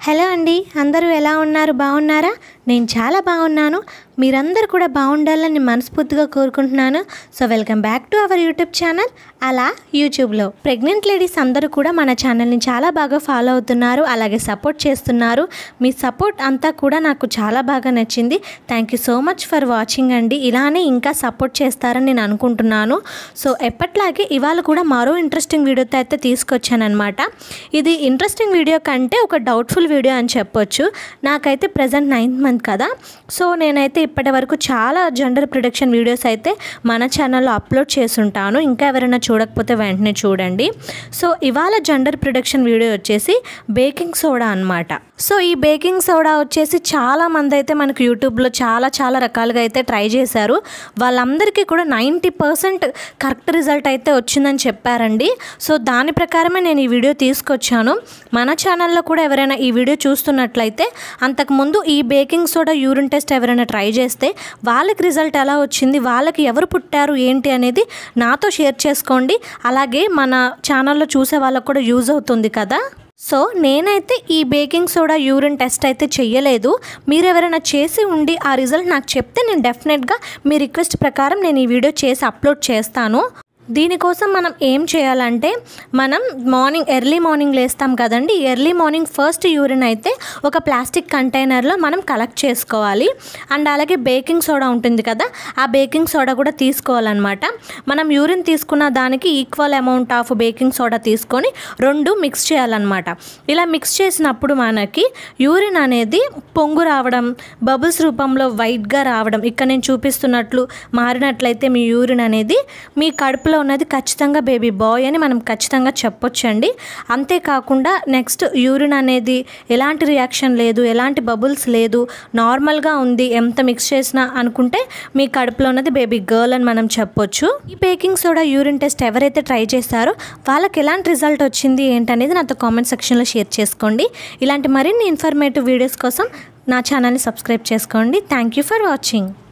Hello అండి, అందరూ ఎలా ఉన్నారు? బాగున్నారా? నేను చాలా బాగున్నాను. మీరందరూ కూడా బాగుండాలని మనస్ఫూర్తిగా కోరుకుంటున్నాను. So welcome back to our YouTube channel అలా యూట్యూబ్లో. ప్రెగ్నెంట్ లేడీస్ అందరూ కూడా మన ఛానల్ని చాలా బాగా ఫాలో అవుతున్నారు, అలాగే సపోర్ట్ చేస్తున్నారు. మీ సపోర్ట్ అంతా కూడా నాకు చాలా బాగా నచ్చింది. Thank you so much for watching అండి. ఇలానే ఇంకా సపోర్ట్ చేస్తారని నేను అనుకుంటున్నాను. సో ఎప్పట్లాగే ఇవాళ కూడా మరో ఇంట్రెస్టింగ్ వీడియోతో అయితే తీసుకొచ్చానమాట. ఇది ఇంట్రెస్టింగ్ వీడియో కంటే ఒక డౌట్ఫుల్ వీడియో అని చెప్పొచ్చు. నాకైతే ప్రజెంట్ 9th మంత్ కదా, సో నేనైతే ఇప్పటి వరకు చాలా జెండర్ ప్రిడిక్షన్ వీడియోస్ అయితే మన ఛానల్లో అప్లోడ్ చేసుంటాను. ఇంకా ఎవరైనా చూడకపోతే వెంటనే చూడండి. సో ఇవాళ జెండర్ ప్రిడిక్షన్ వీడియో వచ్చేసి బేకింగ్ సోడా అనమాట. సో ఈ బేకింగ్ సోడా వచ్చేసి చాలామంది అయితే మనకు యూట్యూబ్లో చాలా రకాలుగా అయితే ట్రై చేశారు. వాళ్ళందరికీ కూడా 90% కరెక్ట్ రిజల్ట్ అయితే వచ్చిందని చెప్పారండి. సో దాని ప్రకారమే నేను ఈ వీడియో తీసుకొచ్చాను. మన ఛానల్లో కూడా ఎవరైనా ఈ వీడియో చూస్తున్నట్లయితే అంతకుముందు ఈ బేకింగ్ సోడా యూరిన్ టెస్ట్ ఎవరైనా ట్రై చేస్తే వాళ్ళకి రిజల్ట్ ఎలా వచ్చింది, వాళ్ళకి ఎవరు పుట్టారు ఏంటి అనేది నాతో షేర్ చేసుకోండి. అలాగే మన ఛానల్లో చూసే వాళ్ళకు కూడా యూజ్ అవుతుంది కదా. సో నేనైతే ఈ బేకింగ్ సోడా యూరిన్ టెస్ట్ అయితే చెయ్యలేదు. మీరు ఎవరైనా చేసి ఉండి ఆ రిజల్ట్ నాకు చెప్తే నేను డెఫినెట్గా మీ రిక్వెస్ట్ ప్రకారం నేను ఈ వీడియో చేసి అప్లోడ్ చేస్తాను. దీనికోసం మనం ఏం చేయాలంటే, మనం ఎర్లీ మార్నింగ్ లేస్తాం కదండి. ఎర్లీ మార్నింగ్ ఫస్ట్ యూరిన్ అయితే ఒక ప్లాస్టిక్ కంటైనర్లో మనం కలెక్ట్ చేసుకోవాలి. అండ్ అలాగే బేకింగ్ సోడా ఉంటుంది కదా, ఆ బేకింగ్ సోడా కూడా తీసుకోవాలన్నమాట. మనం యూరిన్ తీసుకున్న దానికి equal amount of baking soda తీసుకొని 2 మిక్స్ చేయాలన్నమాట. ఇలా మిక్స్ చేసినప్పుడు మనకి యూరిన్ అనేది పొంగు రావడం, బబుల్స్ రూపంలో వైట్గా రావడం, ఇక్కడ నేను చూపిస్తున్నట్లు మారినట్లయితే మీ యూరిన్ అనేది మీ కడుపులో ఉన్నది ఖచ్చితంగా బేబీ బాయ్ అని మనం ఖచ్చితంగా చెప్పొచ్చండి. అంతేకాకుండా నెక్స్ట్ యూరిన్ అనేది ఎలాంటి రియాక్షన్ లేదు, ఎలాంటి బబుల్స్ లేదు, నార్మల్గా ఉంది, ఎంత మిక్స్ చేసినా అనుకుంటే మీ కడుపులో ఉన్నది బేబీ గర్ల్ అని మనం చెప్పొచ్చు. ఈ బేకింగ్ సోడా యూరిన్ టెస్ట్ ఎవరైతే ట్రై చేస్తారో వాళ్ళకి ఎలాంటి రిజల్ట్ వచ్చింది ఏంటనేది నాతో కామెంట్ సెక్షన్లో షేర్ చేసుకోండి. ఇలాంటి మరిన్ని ఇన్ఫర్మేటివ్ వీడియోస్ కోసం నా ఛానల్ని సబ్స్క్రైబ్ చేసుకోండి. Thank you for watching.